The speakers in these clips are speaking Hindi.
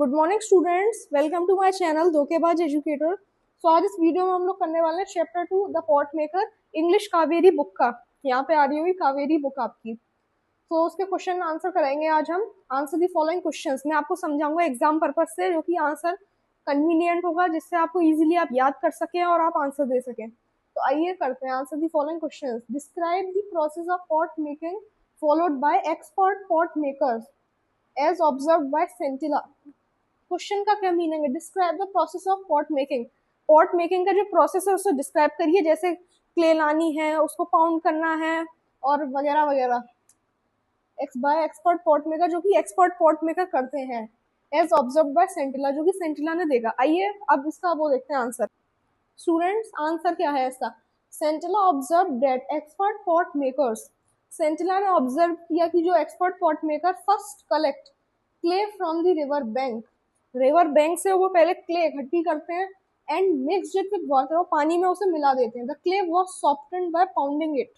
Good morning students, welcome to my channel धोखेबाज एजुकेटर। सो आज इस वीडियो में हम लोग करने वाले हैं chapter 2 the pot maker English Kaveri book का। यहाँ पे आ रही होगी कावेरी बुक आपकी। तो उसके क्वेश्चन आंसर कराएंगे आज हम। Answer the following questions. मैं आपको समझाऊंगा एग्जाम पर्पज से, जो कि आंसर कन्वीनियंट होगा, जिससे आपको इजीली आप याद कर सकें और आप आंसर दे सकें। तो आइए करते हैं। Answer the following questions. Describe the process of pot making followed by expert pot makers as observed by Sentila. Question का क्या मीनिंग है? Describe the process of pot making. Pot making का जो प्रोसेस है उसे डिस्क्राइब करिए। जैसे क्ले लानी है, उसको पाउंड करना है और वगैरह वगैरह। बाय एक्सपर्ट पॉट मेकर, जो कि एक्सपर्ट पॉट मेकर करते हैं। एज ऑब्जर्व बाय सेंटिला, जो कि सेंटिला ने देखा। आइए अब इसका वो देखते हैं आंसर। स्टूडेंट्स, आंसर क्या है इसका? Sentila observe that expert pot makers. Sentila ने ऑब्जर्व किया कि जो expert pot maker first collect clay from the river bank. River bank से वो पहले क्ले इकट्ठी करते हैं and mix it with water, और पानी में उसे मिला देते हैं। The clay was softened by pounding it.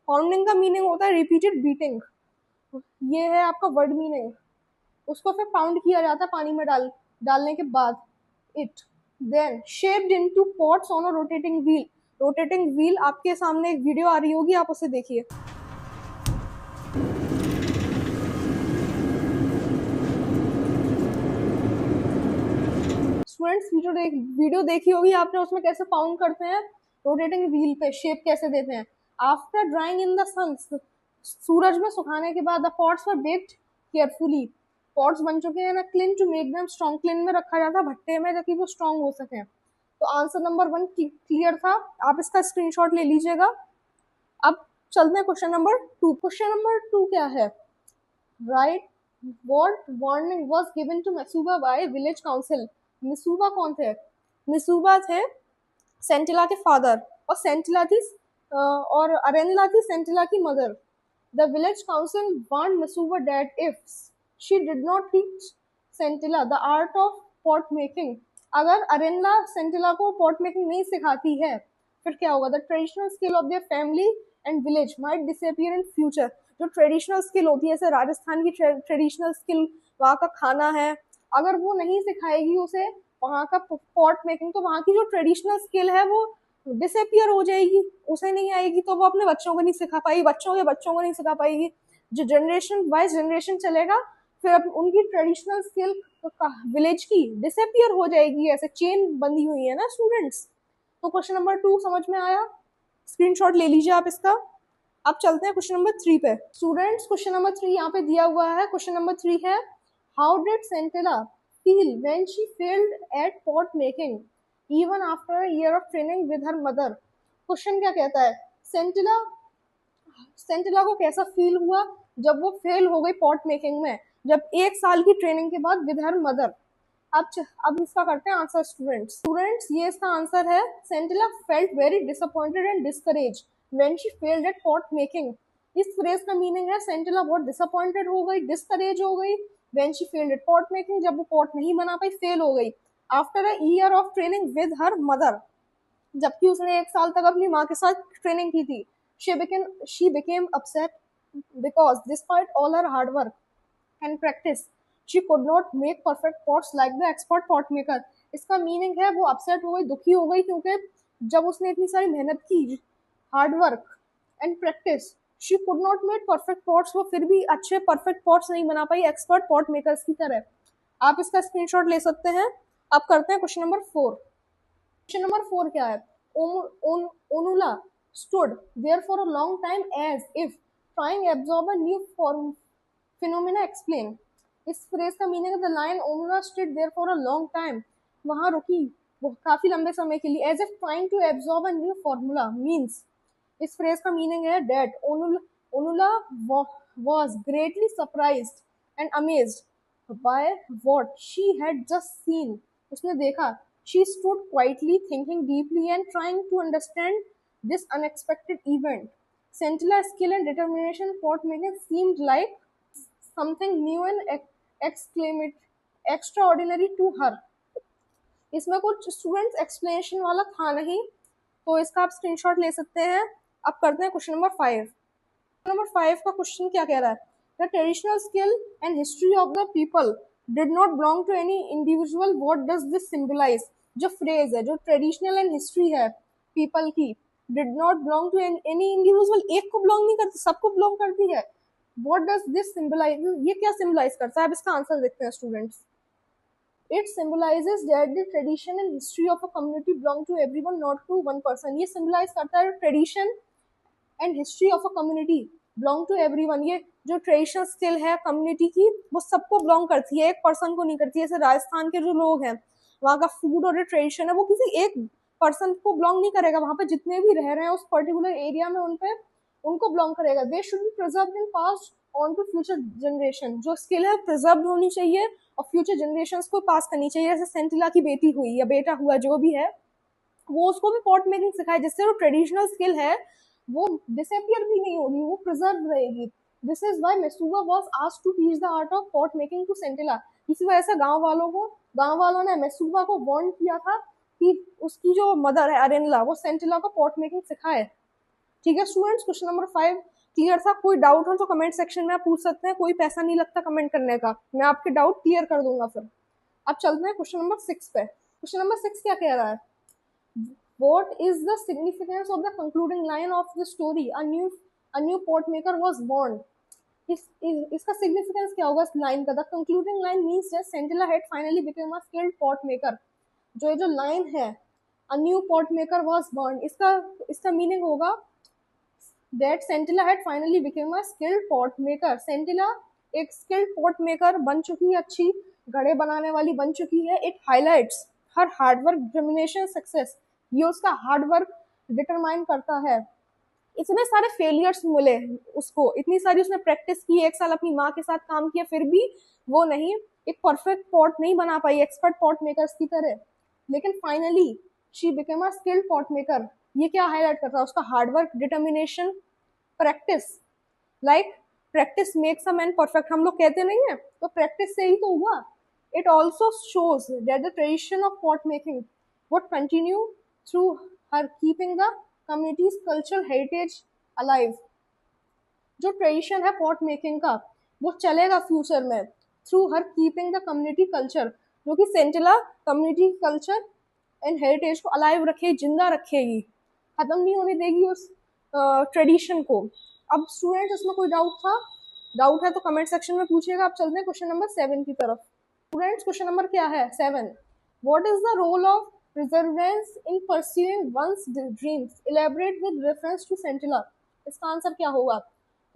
Pounding का मीनिंग होता है रिपीटेड बीटिंग। ये है आपका वर्ड मीनिंग। उसको फिर पाउंड किया जाता है पानी में डालने के बाद। It then shaped into pots on a rotating wheel. Rotating wheel आपके सामने एक वीडियो आ रही होगी, आप उसे देखिए। स्टूडेंट्स, वीडियो देखी होगी आपने, उसमें कैसे पाउंड करते हैं रोटेटिंग व्हील पे, शेप कैसे देते हैं। After drawing in the sun, सूरज में सुखाने के बाद, the pots were baked carefully. Pots बन चुके हैं ना kiln to make them strong. Kiln में रखा जाता है भट्टे में, ताकि वो स्ट्रॉन्ग हो सके। तो आंसर नंबर 1 क्लियर था। आप इसका स्क्रीनशॉट ले लीजिएगा। अब चलते हैं क्वेश्चन नंबर 2। क्वेश्चन नंबर 2 क्या है? Right what warning was given to Masuba by village council. Misuba कौन थे? मिसूबा थे सेंटिला के फादर, और सेंटिला थी और अरेनला थी सेंटिला की mother. The village council warned Masuba that if she did not teach Sentila the art of pot making. अगर अरेनला सेंटिला को पॉट मेकिंग नहीं सिखाती है, फिर क्या होगा? The traditional skill of their family and village might disappear in future. जो ट्रेडिशनल स्किल होती है, जैसे राजस्थान की ट्रेडिशनल स्किल, वहाँ का खाना है, अगर वो नहीं सिखाएगी उसे वहाँ का पॉट मेकिंग, तो वहाँ की जो ट्रेडिशनल स्किल है वो डिसअपियर हो जाएगी। उसे नहीं आएगी तो वो अपने बच्चों को नहीं सिखा पाएगी, बच्चों के बच्चों को नहीं सिखा पाएगी। जो जनरेशन वाइज जनरेशन चलेगा, फिर अब उनकी ट्रेडिशनल स्किल विलेज की डिसअपियर हो जाएगी। ऐसे चेन बंधी हुई है ना स्टूडेंट्स। तो क्वेश्चन नंबर 2 समझ में आया? स्क्रीनशॉट ले लीजिए आप इसका। अब चलते हैं क्वेश्चन नंबर 3 पे। स्टूडेंट्स, क्वेश्चन नंबर 3 यहाँ पे दिया हुआ है। क्वेश्चन नंबर 3 है, how did Sentila feel when she failed at pot making even after a year of training with her mother। Question क्या कहता है? सेंटिला को कैसा फील हुआ जब वो फेल हो गई पॉट मेकिंग में, जब 1 साल की ट्रेनिंग के बाद विद हर मदर। अब इसका करते हैं आंसर। स्टूडेंट्स, ये इसका आंसर है। Sentila felt very disappointed and discourage when she failed at pot making. इस फ्रेज का मीनिंग है सेंटिला बहुत डिसअपॉइंटेड हो गई, डिस्करेज हो गई when she failed at pot making, जब वो पॉट नहीं बना पाई, फेल हो गई। After a year of training with her mother, जबकि उसने 1 साल तक अपनी माँ के साथ ट्रेनिंग की थी। she became upset because despite all her hard work and practice she could not make perfect pots like the expert pot maker। इसका मीनिंग है वो अपसेट हो गई, दुखी हो गई, क्योंकि जब उसने इतनी सारी मेहनत की, hard work and practice, she could not make perfect pots, वो फिर भी अच्छे परफेक्ट पॉट्स नहीं बना पाई एक्सपर्ट पॉट मेकर्स की तरह। आप इसका स्क्रीनशॉट ले सकते हैं। अब करते हैं क्वेश्चन नंबर 4। क्वेश्चन नंबर 4 क्या है? ओनुला stood there for a long time as if trying to absorb a new phenomena explain। इस फ्रेज का मीनिंग है, the line Onula stood there for a long time, वहां रुकी वो काफी लंबे समय के लिए। as if trying to absorb a new formula means, इस फ्रेज का मीनिंग है date ओनुला was greatly surprised and amazed by what she had just seen। उसने देखा। she stood quietly thinking deeply and trying to understand this unexpected event। Scintilla's skill and determination pot making seemed like something new and extraordinary to her। इसमें कुछ स्टूडेंट्स एक्सप्लेनेशन वाला था नहीं, तो इसका आप स्क्रीनशॉट ले सकते हैं। अब करते हैं क्वेश्चन नंबर 5। नंबर 5 का क्वेश्चन क्या कह रहा है? The traditional skill and history of the people did not belong to any individual, what does this symbolize? जो फ्रेज है, जो ट्रेडिशनल एंड हिस्ट्री है पीपल की, did not belong to any individual, एक को बिलोंग नहीं करती, सबको बिलोंग करती है। What does this symbolize? ये क्या सिंबलाइज करता है? अब इसका आंसर देखते हैं students. It symbolizes that the tradition and history of a community belong to everyone, not to one person. ये symbolize करता है tradition and history of a community belong to everyone. ये जो ट्रेडिशनल स्किल है कम्युनिटी की, वो सबको बिलोंग करती है, एक पर्सन को नहीं करती है। जैसे राजस्थान के जो लोग हैं, वहाँ का फूड और जो ट्रेडिशन है वो किसी एक पर्सन को बिलोंग नहीं करेगा, वहाँ पे जितने भी रह रहे हैं उस पर्टिकुलर एरिया में उनको बिलोंग करेगा। They should be preserved and passed on to future generation. जो स्किल है प्रिजर्व होनी चाहिए और फ्यूचर जनरेशन को पास करनी चाहिए। जैसे सेंटिला की बेटी हुई या बेटा हुआ, जो भी है, वो उसको भी पॉट मेकिंग सिखाए, जिससे वो ट्रेडिशनल स्किल है वो डिसअपियर भी नहीं होगी, वो प्रिजर्व रहेगी। This is why Mesuga was asked to teach the art of pot making to Sentila. इसी वजह से गांव वालों ने मेसुगा को वार्न किया था कि उसकी जो मदर है अरेनला, वो सेंटिला को पॉट मेकिंग सिखाए। ठीक है स्टूडेंट्स, क्वेश्चन नंबर 5 क्लियर था? कोई डाउट हो तो कमेंट सेक्शन में आप पूछ सकते हैं, कोई पैसा नहीं लगता कमेंट करने का, मैं आपके डाउट क्लियर कर दूंगा फिर। अब चलते हैं क्वेश्चन नंबर 6 पे। क्वेश्चन नंबर 6 क्या कह रहा है? What is the significance of the concluding line of the story? A new pot maker was born. इसका सिग्निफिकेंस क्या होगा इस लाइन का? The concluding line means that Sentila had finally become a skilled pot maker. जो लाइन है a new pot maker was born, इसका मीनिंग होगा that Sentila had finally become a skilled pot maker. Sentila एक स्किल्ड पॉट मेकर बन चुकी है, अच्छी घड़े बनाने वाली बन चुकी है। It highlights her hard work, determination, success. ये उसका हार्डवर्क डिटरमाइन करता है। इतने सारे फेलियर्स मिले उसको, इतनी सारी उसने प्रैक्टिस की, एक साल अपनी माँ के साथ काम किया, फिर भी वो नहीं एक परफेक्ट पॉट नहीं बना पाई एक्सपर्ट पॉट मेकर्स की तरह। लेकिन finally she became a skilled pot maker. ये क्या हाईलाइट करता है? उसका hard work, determination, practice. Like practice makes a man perfect, हम लोग कहते नहीं है, तो प्रैक्टिस से ही तो हुआ। It also shows that the tradition of pot making would continue through her keeping the community's cultural heritage alive। जो ट्रेडिशन है पॉट मेकिंग का वो चलेगा फ्यूचर में through her keeping the community culture, जो कि सेंटिला कम्युनिटी कल्चर एंड हेरिटेज को अलाइव रखे, जिंदा रखेगी, खत्म नहीं होने देगी उस ट्रेडिशन को। अब स्टूडेंट इसमें कोई डाउट है तो कमेंट सेक्शन में पूछिएगा। अब चलते हैं क्वेश्चन नंबर 7 की तरफ। स्टूडेंट्स क्वेश्चन नंबर क्या है? 7। What is the role of perseverance in pursuing one's dreams? Elaborate with reference to Scintilla। इसका आंसर क्या होगा?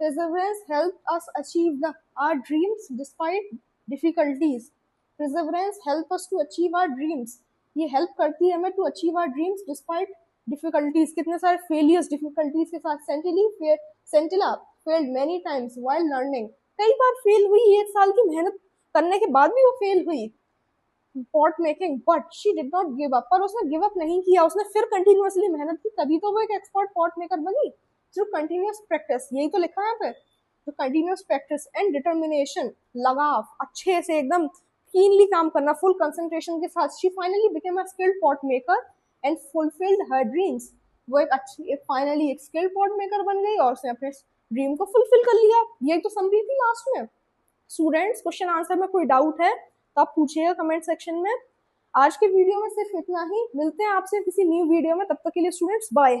Perseverance help us achieve our dreams despite difficulties। Perseverance help us to achieve our dreams। ये help करती है हमें to achieve our dreams despite difficulties। कितने सारे failures, difficulties के साथ। Scintilla failed many times while learning। कई बार फेल हुई, एक साल की मेहनत करने के बाद भी वो फेल हुई pot making, but she did not give up. पर उसने गिव अप नहीं किया, उसने फिर कंटिन्यूअसली मेहनत की, तभी तो वो एक एक्सपर्ट पॉट मेकर बनी। थ्रू कंटिन्यूअस प्रैक्टिस, यही तो लिखा है यहाँ पे, तो कंटिन्यूअस प्रैक्टिस एंड डिटर्मिनेशन, लगाव, अच्छे से एकदम कीनली काम करना, फुल कंसंट्रेशन के साथ। She finally became a skilled pot maker and fulfilled her dreams. वो फाइनली एक स्किल्ड पॉट मेकर बन गई और उसने अपने ड्रीम को फुलफिल कर लिया। यही तो समरी थी लास्ट में। स्टूडेंट्स क्वेश्चन आंसर में कोई डाउट है तो आप पूछिएगा कमेंट सेक्शन में। आज के वीडियो में सिर्फ इतना ही, मिलते हैं आपसे किसी न्यू वीडियो में, तब तक के लिए स्टूडेंट्स बाय।